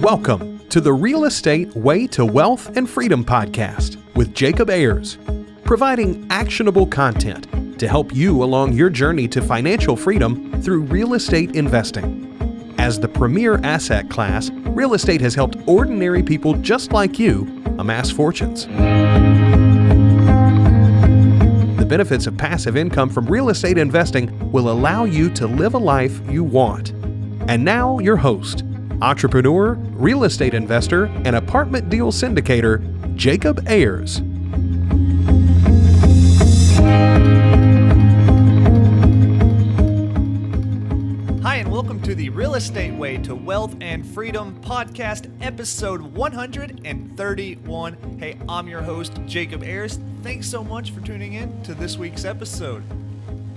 Welcome to the Real Estate Way to Wealth and Freedom podcast with Jacob Ayers, providing actionable content to help you along your journey to financial freedom through real estate investing. As the premier asset class, real estate has helped ordinary people just like you amass fortunes. The benefits of passive income from real estate investing will allow you to live a life you want. And now your host, entrepreneur, real estate investor, and apartment deal syndicator, Jacob Ayers. Hi, and welcome to the Real Estate Way to Wealth and Freedom podcast, episode 131. Hey, I'm your host, Jacob Ayers. Thanks so much for tuning in to this week's episode.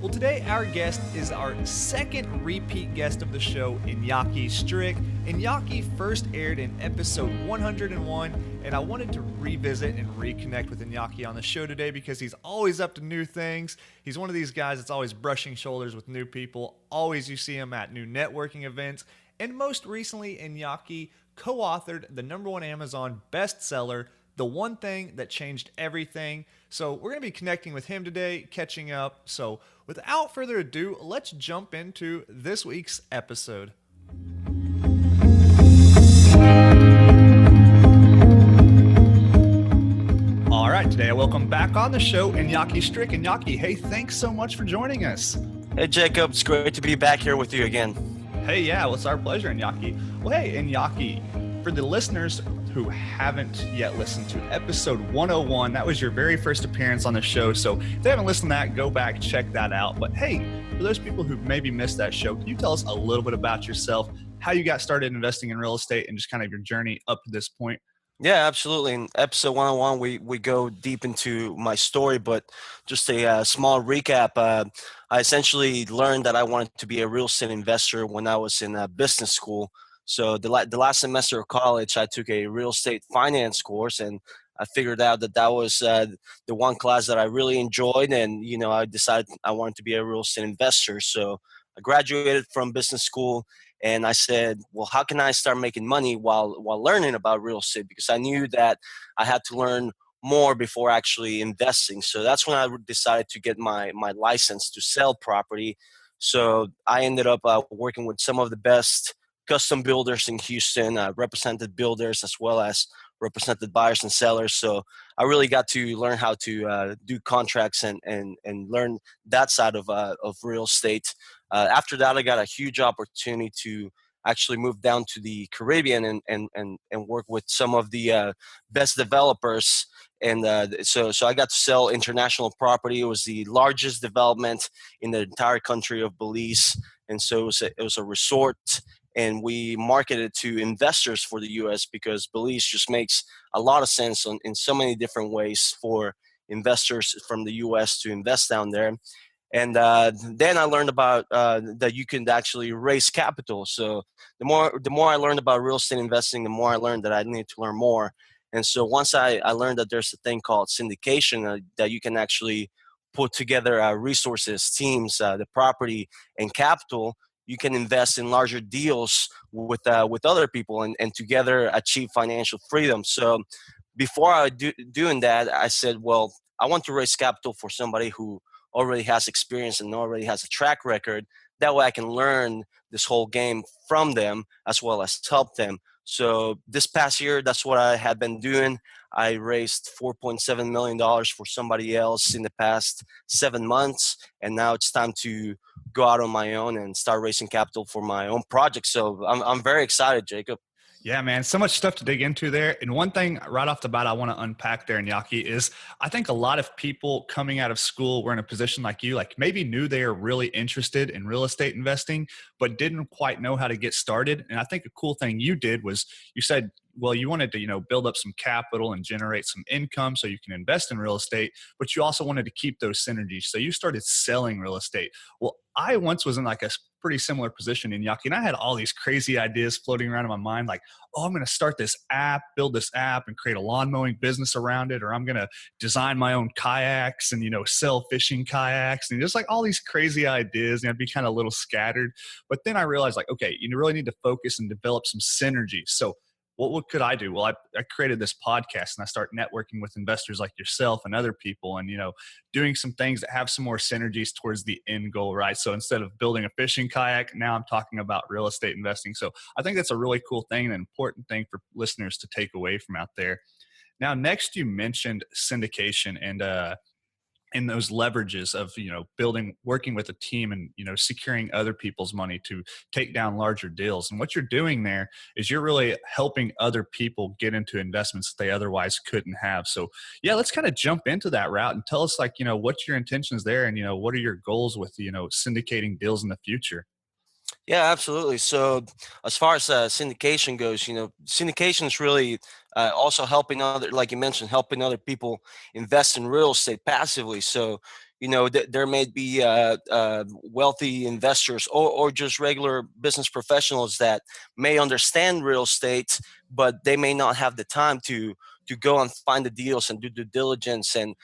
Well, today our guest is our second repeat guest of the show, Inaky Strick. Inaky first aired in episode 101, and I wanted to revisit and reconnect with Inaky on the show today because he's always up to new things. He's one of these guys that's always brushing shoulders with new people. Always you see him at new networking events. And most recently, Inaky co-authored the #1 Amazon bestseller, The One Thing That Changed Everything. So we're going to be connecting with him today, catching up. So without further ado, let's jump into this week's episode. All right, today I welcome back on the show Inaky Strick. Inaky, hey, thanks so much for joining us. Hey, Jacob, it's great to be back here with you again. Hey, yeah, well, it's our pleasure, Inaky. Well, hey, Inaky, for the listeners who haven't yet listened to episode 101, that was your very first appearance on the show. So if they haven't listened to that, go back, check that out. But hey, for those people who maybe missed that show, can you tell us a little bit about yourself, how you got started investing in real estate, and just kind of your journey up to this point? Yeah, absolutely. In episode 101, we go deep into my story, but just a small recap. I essentially learned that I wanted to be a real estate investor when I was in business school. So the last semester of college, I took a real estate finance course, and I figured out that was the one class that I really enjoyed. And, I decided I wanted to be a real estate investor. So I graduated from business school, and I said, well, how can I start making money while learning about real estate? Because I knew that I had to learn more before actually investing. So that's when I decided to get my license to sell property. So I ended up working with some of the best custom builders in Houston, represented builders as well as represented buyers and sellers. So I really got to learn how to do contracts and learn that side of real estate. After that, I got a huge opportunity to actually move down to the Caribbean and work with some of the best developers. And so I got to sell international property. It was the largest development in the entire country of Belize. And so it was a resort. And we marketed to investors for the U.S. because Belize just makes a lot of sense in so many different ways for investors from the U.S. to invest down there. And then I learned about that you can actually raise capital. So the more I learned about real estate investing, the more I learned that I needed to learn more. And so once I learned that there's a thing called syndication, that you can actually put together resources, teams, the property, and capital. You can invest in larger deals with other people and together achieve financial freedom. So before I doing that, I said, well, I want to raise capital for somebody who already has experience and already has a track record. That way I can learn this whole game from them as well as help them. So this past year, that's what I had been doing. I raised $4.7 million for somebody else in the past 7 months. And now it's time to go out on my own and start raising capital for my own project. So I'm very excited, Jacob. Yeah, man, so much stuff to dig into there. And one thing right off the bat I want to unpack there, Inaky, is I think a lot of people coming out of school were in a position like you, like maybe knew they are really interested in real estate investing, but didn't quite know how to get started. And I think a cool thing you did was you said, well, you wanted to, build up some capital and generate some income so you can invest in real estate, but you also wanted to keep those synergies. So you started selling real estate. Well, I once was in like a pretty similar position in Inaky, and I had all these crazy ideas floating around in my mind, like, oh, I'm going to start this app, build this app and create a lawn mowing business around it, or I'm going to design my own kayaks and, sell fishing kayaks, and just like all these crazy ideas, and I'd be kind of a little scattered. But then I realized, like, okay, you really need to focus and develop some synergy. So what could I do? Well, I created this podcast and I start networking with investors like yourself and other people, and, doing some things that have some more synergies towards the end goal, right? So instead of building a fishing kayak, now I'm talking about real estate investing. So I think that's a really cool thing and an important thing for listeners to take away from out there. Now, next you mentioned syndication and those leverages of, working with a team and, securing other people's money to take down larger deals. And what you're doing there is you're really helping other people get into investments that they otherwise couldn't have. So yeah, let's kind of jump into that route and tell us, like, what's your intentions there, and, what are your goals with, syndicating deals in the future? Yeah, absolutely. So, as far as syndication goes, syndication is really also helping other, like you mentioned, helping other people invest in real estate passively. So, there may be wealthy investors or just regular business professionals that may understand real estate, but they may not have the time to go and find the deals and do due diligence and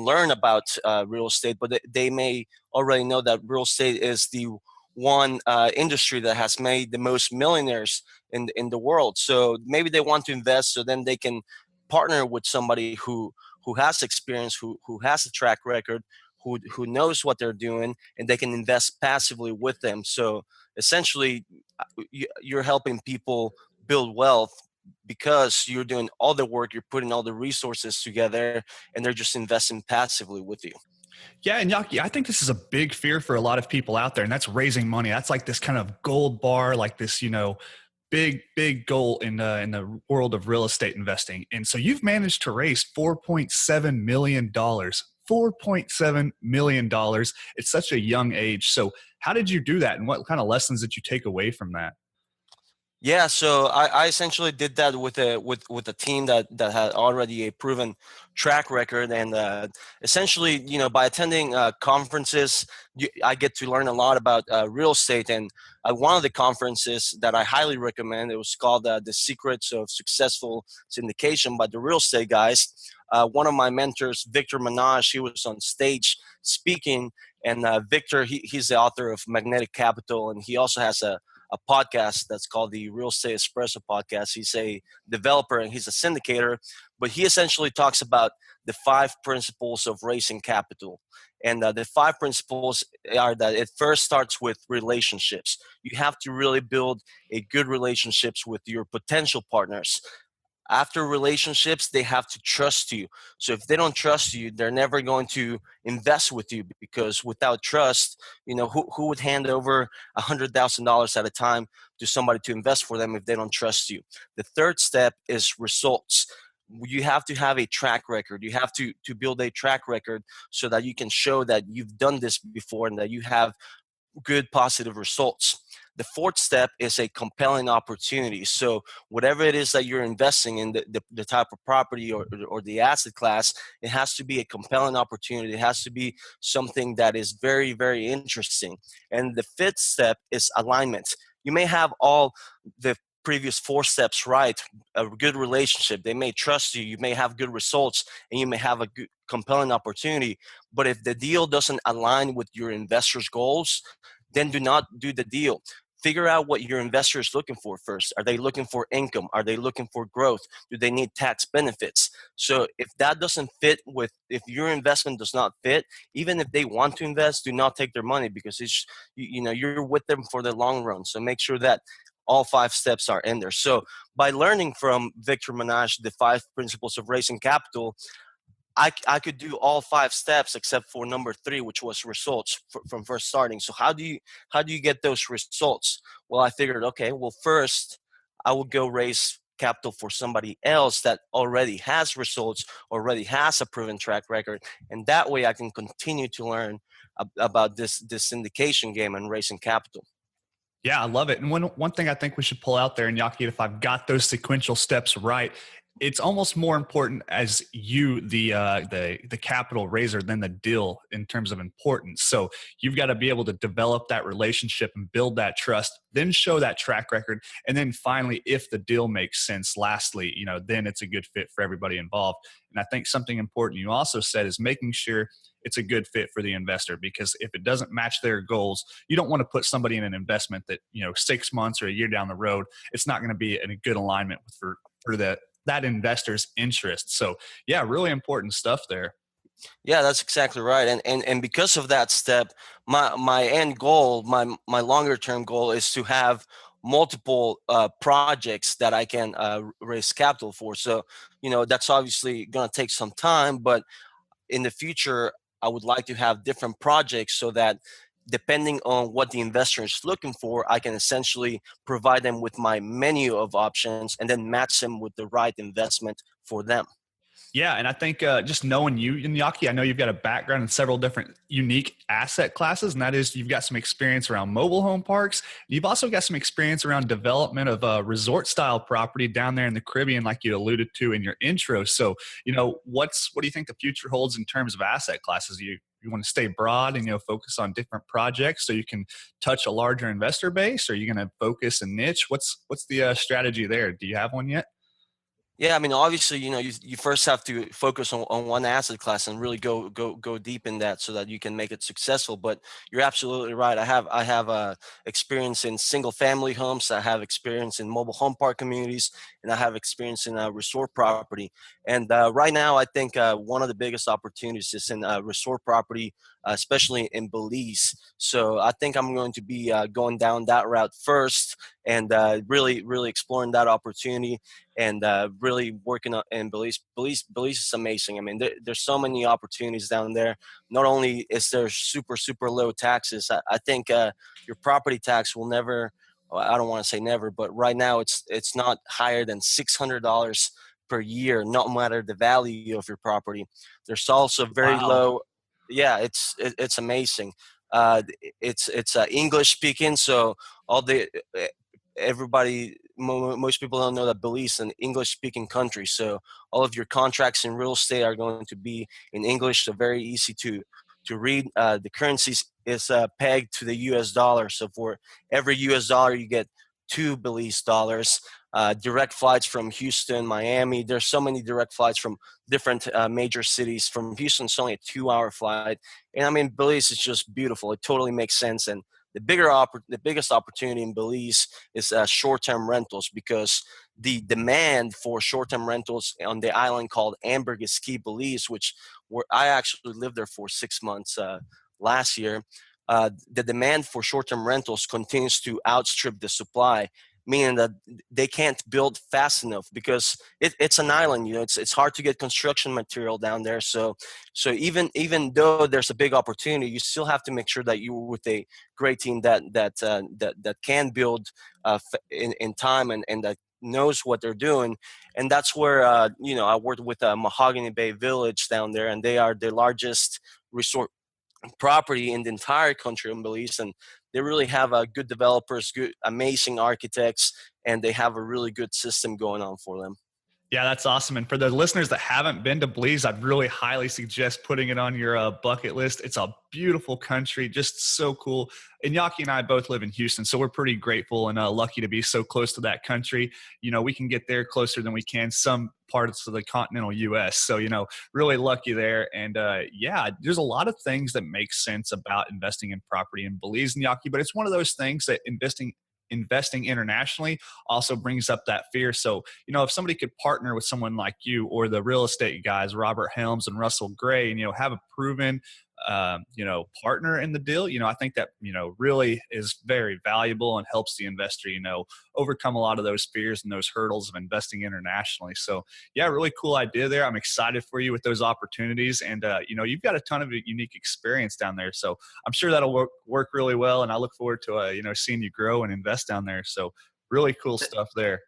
learn about real estate. But they may already know that real estate is the one industry that has made the most millionaires in the world. So maybe they want to invest, so then they can partner with somebody who has experience, who has a track record, who knows what they're doing, and they can invest passively with them. So essentially, you're helping people build wealth because you're doing all the work, you're putting all the resources together, and they're just investing passively with you. Yeah, and Yaki, I think this is a big fear for a lot of people out there, and that's raising money. That's like this kind of gold bar, like this, big goal in the world of real estate investing. And so you've managed to raise $4.7 million. $4.7 million at such a young age. So how did you do that, and what kind of lessons did you take away from that? Yeah, so I essentially did that with a team that had already a proven track record, and essentially, by attending conferences, I get to learn a lot about real estate. And one of the conferences that I highly recommend, it was called The Secrets of Successful Syndication by the Real Estate Guys. One of my mentors, Victor Minaj, he was on stage speaking, and Victor, he's the author of Magnetic Capital, and he also has a podcast that's called the Real Estate Espresso Podcast. He's a developer and he's a syndicator, but he essentially talks about the 5 principles of raising capital. And the 5 principles are that it first starts with relationships. You have to really build a good relationships with your potential partners. After relationships, they have to trust you. So if they don't trust you, they're never going to invest with you, because without trust, who would hand over $100,000 at a time to somebody to invest for them if they don't trust you? The third step is results. You have to have a track record. You have to build a track record so that you can show that you've done this before and that you have good positive results. The fourth step is a compelling opportunity. So whatever it is that you're investing in, the type of property or the asset class, it has to be a compelling opportunity. It has to be something that is very, very interesting. And the fifth step is alignment. You may have all the previous 4 steps right, a good relationship. They may trust you. You may have good results, and you may have a good, compelling opportunity. But if the deal doesn't align with your investor's goals, then do not do the deal. Figure out what your investor is looking for first. Are they looking for income? Are they looking for growth? Do they need tax benefits? So if that doesn't fit with, if your investment does not fit, even if they want to invest, do not take their money, because it's, you're with them for the long run. So make sure that all 5 steps are in there. So by learning from Victor Minaj, the 5 principles of raising capital, I could do all 5 steps except for number 3, which was results from first starting. So how do you get those results? Well, I figured, okay, well, first I would go raise capital for somebody else that already has results, already has a proven track record, and that way I can continue to learn about this syndication game and raising capital. Yeah, I love it. And one thing I think we should pull out there, and Yaki, if I've got those sequential steps right, it's almost more important as you, the capital raiser, than the deal in terms of importance. So you've got to be able to develop that relationship and build that trust, then show that track record, and then finally, if the deal makes sense, lastly, then it's a good fit for everybody involved. And I think something important you also said is making sure it's a good fit for the investor, because if it doesn't match their goals, you don't want to put somebody in an investment that 6 months or a year down the road, it's not going to be in a good alignment for that investor's interest. So yeah, really important stuff there. Yeah, that's exactly right. And because of that step, my end goal, my longer term goal is to have multiple projects that I can raise capital for. So, that's obviously going to take some time, but in the future, I would like to have different projects so that depending on what the investor is looking for, I can essentially provide them with my menu of options and then match them with the right investment for them. Yeah, and I think just knowing you, Inaky, I know you've got a background in several different unique asset classes, and that is you've got some experience around mobile home parks. You've also got some experience around development of resort-style property down there in the Caribbean, like you alluded to in your intro. So, what do you think the future holds in terms of asset classes? You want to stay broad and focus on different projects so you can touch a larger investor base, or are you going to focus a niche? What's the strategy there? Do you have one yet? Yeah, I mean, obviously, you first have to focus on one asset class and really go deep in that so that you can make it successful. But you're absolutely right. I have experience in single family homes. I have experience in mobile home park communities, and I have experience in resort property. And right now, I think one of the biggest opportunities is in resort property, especially in Belize. So I think I'm going to be going down that route first and really exploring that opportunity and really working on in Belize. Belize is amazing. I mean, there's so many opportunities down there. Not only is there super low taxes, I think your property tax will never. Well, I don't want to say never, but right now it's not higher than $600 per year, no matter the value of your property. There's also very Wow. low. Yeah, it's amazing. It's English speaking, so all the everybody most people don't know that Belize is an English speaking country, so all of your contracts in real estate are going to be in English, so very easy to read. The currency is pegged to the US dollar, so for every US dollar you get 2 Belize dollars. Direct flights from Houston, Miami. There's so many direct flights from different major cities. From Houston, it's only a 2-hour flight, and I mean, Belize is just beautiful. It totally makes sense. And the biggest opportunity in Belize is short-term rentals, because the demand for short-term rentals on the island called Ambergris Key, Belize, which where I actually lived there for 6 months last year. The demand for short-term rentals continues to outstrip the supply, meaning that they can't build fast enough because it's an island. It's hard to get construction material down there. So even though there's a big opportunity, you still have to make sure that you're with a great team that can build in time and that knows what they're doing. And that's where I worked with Mahogany Bay Village down there, and they are the largest resort property in the entire country in Belize, and they really have good developers, good, amazing architects, and they have a really good system going on for them. Yeah, that's awesome. And for the listeners that haven't been to Belize, I'd really highly suggest putting it on your bucket list. It's a beautiful country, just so cool. And Yaki and I both live in Houston, so we're pretty grateful and lucky to be so close to that country. We can get there closer than we can some parts of the continental U.S. So, really lucky there. And yeah, there's a lot of things that make sense about investing in property in Belize and Yaki, but it's one of those things that investing internationally also brings up that fear. So, if somebody could partner with someone like you or the real estate guys, Robert Helms and Russell Gray, and, have a proven, partner in the deal, I think that, really is very valuable and helps the investor, overcome a lot of those fears and those hurdles of investing internationally. So yeah, really cool idea there. I'm excited for you with those opportunities. And, you've got a ton of unique experience down there. So I'm sure that'll work really well. And I look forward to, seeing you grow and invest down there. So really cool stuff there.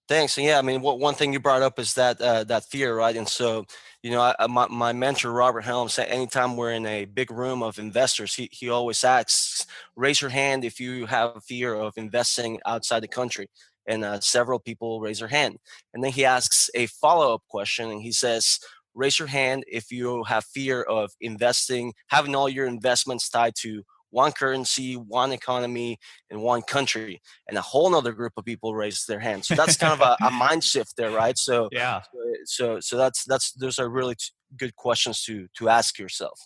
Thanks. And yeah, I mean, one thing you brought up is that fear, right? And so, my mentor Robert Helms said, anytime we're in a big room of investors, he always asks, raise your hand if you have a fear of investing outside the country. and several people raise their hand. And then he asks a follow-up question, and he says, raise your hand if you have fear of having all your investments tied to one currency, one economy, and one country. And a whole nother group of people raised their hands. So that's kind of a mind shift there, right? So Yeah. so that's those are really good questions to ask yourself.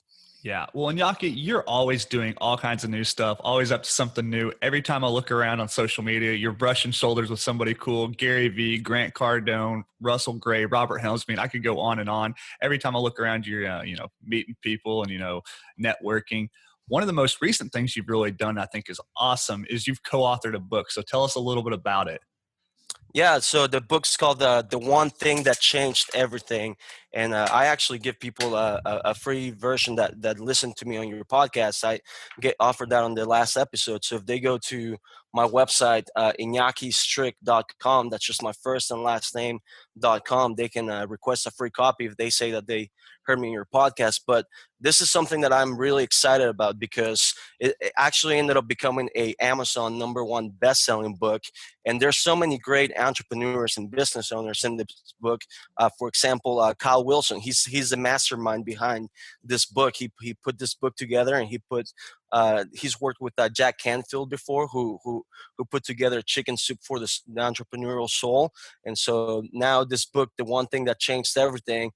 Yeah. Well, Inaky, you're always doing all kinds of new stuff, always up to something new. Every time I look around on social media, you're brushing shoulders with somebody cool. Gary Vee, Grant Cardone, Russell Gray, Robert Helms. I mean, I could go on and on. Every time I look around, you're, meeting people and, networking. One of the most recent things you've really done, I think is awesome, is you've co-authored a book. So tell us a little bit about it. Yeah, so the book's called The One Thing That Changed Everything. And I actually give people a free version that listen to me on your podcast. I get offered that on the last episode. So if they go to my website, inakystrick.com, that's just my first and last name.com, they can request a free copy if they say that they heard me in your podcast. But this is something that I'm really excited about because it actually ended up becoming a Amazon #1 best-selling book. And there's so many great entrepreneurs and business owners in this book. For example, Kyle Wilson, he's the mastermind behind this book. He put this book together, and he's worked with Jack Canfield before, who put together Chicken Soup for the Entrepreneurial Soul. And so now this book, The One Thing That Changed Everything,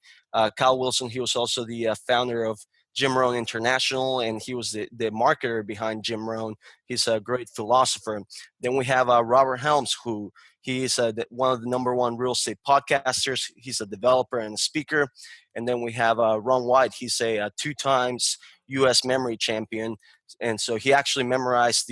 Kyle Wilson, he was also the founder of Jim Rohn International, and he was the marketer behind Jim Rohn. He's a great philosopher. Then we have Robert Helms, who he is one of the #1 real estate podcasters. He's a developer and a speaker. And then we have Ron White. He's a 2 times U.S. memory champion. And so he actually memorized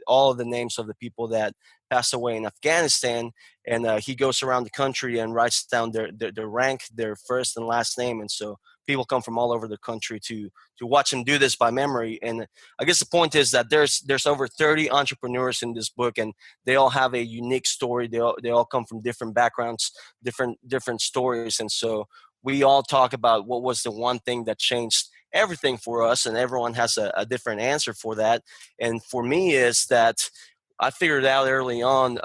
all of the names of the people that passed away in Afghanistan. And he goes around the country and writes down their rank, their first and last name. And so people come from all over the country to watch him do this by memory. And I guess the point is that there's over 30 entrepreneurs in this book, and they all have a unique story. They all come from different backgrounds, different stories. And so we all talk about what was the one thing that changed everything for us, and everyone has a different answer for that. And for me is that I figured out early on,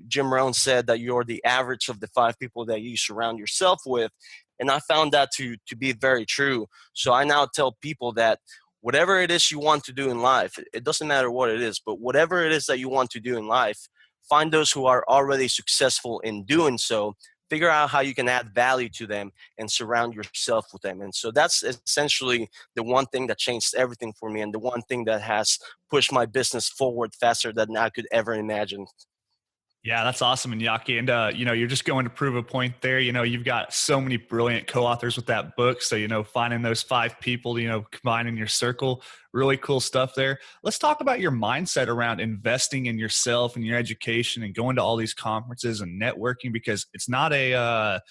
Jim Rohn said that you're the average of the 5 people that you surround yourself with. And I found that to be very true. So I now tell people that whatever it is you want to do in life, it doesn't matter what it is, but whatever it is that you want to do in life, find those who are already successful in doing so, figure out how you can add value to them, and surround yourself with them. And so that's essentially the one thing that changed everything for me, and the one thing that has pushed my business forward faster than I could ever imagine. Yeah, that's awesome, Inaky. And, you're just going to prove a point there. You've got so many brilliant co-authors with that book. So, finding those 5 people, combining your circle, really cool stuff there. Let's talk about your mindset around investing in yourself and your education and going to all these conferences and networking, because it's not a,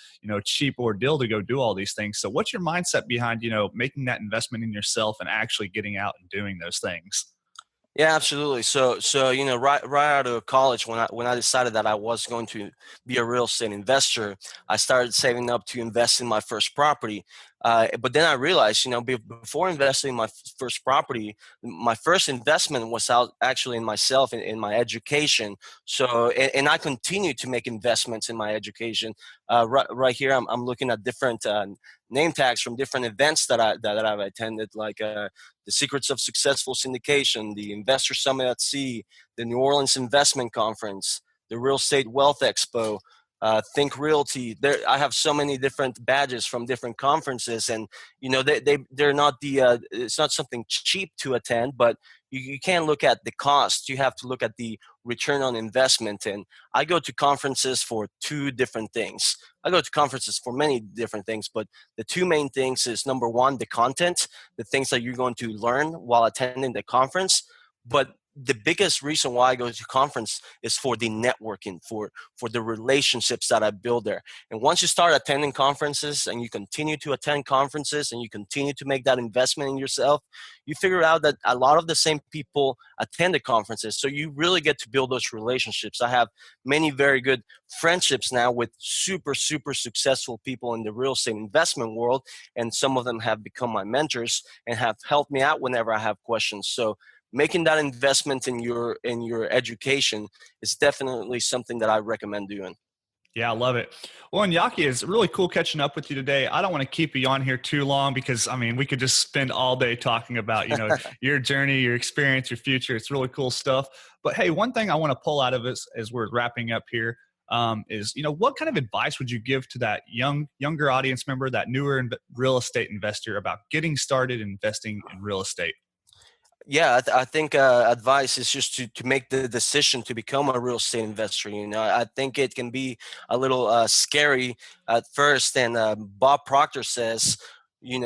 cheap ordeal to go do all these things. So what's your mindset behind, making that investment in yourself and actually getting out and doing those things? Yeah, absolutely. So right out of college, when I decided that I was going to be a real estate investor, I started saving up to invest in my first property. But then I realized, before investing in my first property, my first investment was actually in myself, in my education. So, and I continue to make investments in my education. Right here, I'm looking at different name tags from different events that I've attended, like the Secrets of Successful Syndication, the Investor Summit at Sea, the New Orleans Investment Conference, the Real Estate Wealth Expo, Think Realty. I have so many different badges from different conferences, and they're not it's not something cheap to attend, but you can't look at the cost. You have to look at the return on investment. And I go to conferences for 2 different things. I go to conferences for many different things, but the 2 main things is, #1, the content, the things that you're going to learn while attending the conference. But the biggest reason why I go to conference is for the networking, for the relationships that I build there. And once you start attending conferences, and you continue to attend conferences, and you continue to make that investment in yourself, you figure out that a lot of the same people attend the conferences. So you really get to build those relationships. I have many very good friendships now with super, super successful people in the real estate investment world. And some of them have become my mentors and have helped me out whenever I have questions. So making that investment in your education is definitely something that I recommend doing. Yeah, I love it. Well, Inaky, it's really cool catching up with you today. I don't want to keep you on here too long because, I mean, we could just spend all day talking about, your journey, your experience, your future. It's really cool stuff. But hey, one thing I want to pull out of this as we're wrapping up here is, what kind of advice would you give to that younger audience member, that newer real estate investor about getting started investing in real estate? Yeah, I think advice is just to make the decision to become a real estate investor. I think it can be a little scary at first. And Bob Proctor says,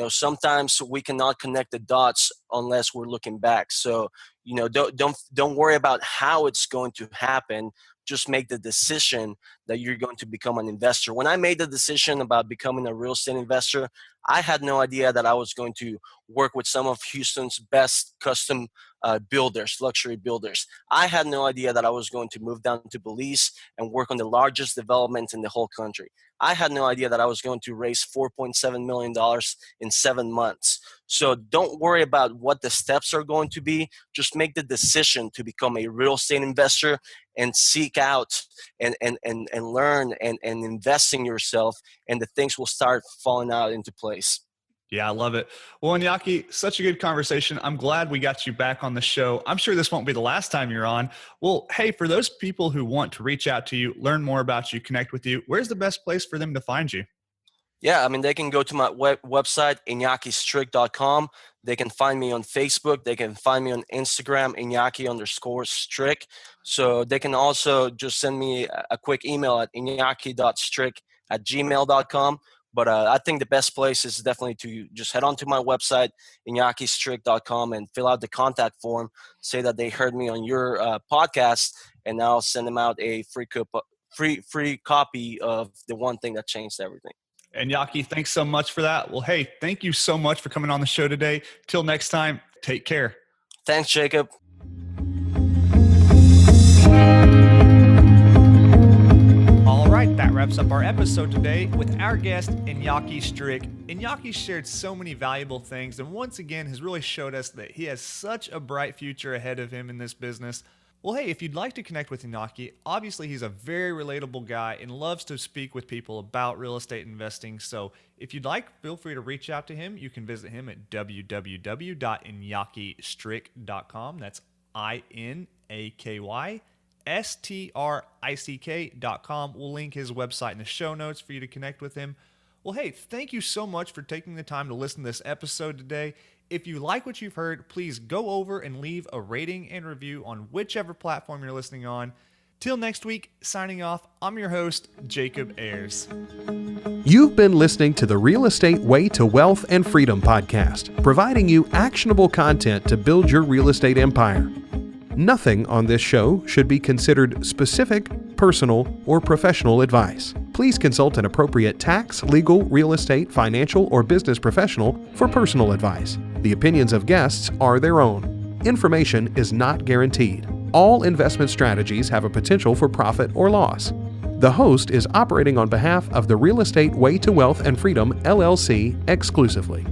sometimes we cannot connect the dots unless we're looking back. So, don't worry about how it's going to happen. Just make the decision that you're going to become an investor. When I made the decision about becoming a real estate investor, I had no idea that I was going to work with some of Houston's best custom builders, luxury builders. I had no idea that I was going to move down to Belize and work on the largest development in the whole country. I had no idea that I was going to raise $4.7 million in 7 months. So don't worry about what the steps are going to be. Just make the decision to become a real estate investor and seek out and learn and invest in yourself, and the things will start falling out into place. Yeah, I love it. Well, Inaky, such a good conversation. I'm glad we got you back on the show. I'm sure this won't be the last time you're on. Well, hey, for those people who want to reach out to you, learn more about you, connect with you, where's the best place for them to find you? Yeah, I mean, they can go to my website, inakystrick.com. They can find me on Facebook. They can find me on Instagram, Inaky_Strick. So they can also just send me a quick email at inaky.strick@gmail.com. But I think the best place is definitely to just head on to my website, inakystrick.com, and fill out the contact form, say that they heard me on your podcast, and I'll send them out a free copy of The One Thing That Changed Everything. And Inaky, thanks so much for that. Well, hey, thank you so much for coming on the show today. Till next time, take care. Thanks, Jacob. All right, that wraps up our episode today with our guest, Inaky Strick. Inaky shared so many valuable things, and once again has really showed us that he has such a bright future ahead of him in this business. Well, hey, if you'd like to connect with Inaky, obviously he's a very relatable guy and loves to speak with people about real estate investing. So if you'd like, feel free to reach out to him. You can visit him at www.inakystrick.com. That's INAKYSTRICK.com. We'll link his website in the show notes for you to connect with him. Well, hey, thank you so much for taking the time to listen to this episode today. If you like what you've heard, please go over and leave a rating and review on whichever platform you're listening on. Till next week, signing off, I'm your host, Jacob Ayers. You've been listening to the Real Estate Way to Wealth and Freedom podcast, providing you actionable content to build your real estate empire. Nothing on this show should be considered specific, personal, or professional advice. Please consult an appropriate tax, legal, real estate, financial, or business professional for personal advice. The opinions of guests are their own. Information is not guaranteed. All investment strategies have a potential for profit or loss. The host is operating on behalf of the Real Estate Way to Wealth and Freedom, LLC, exclusively.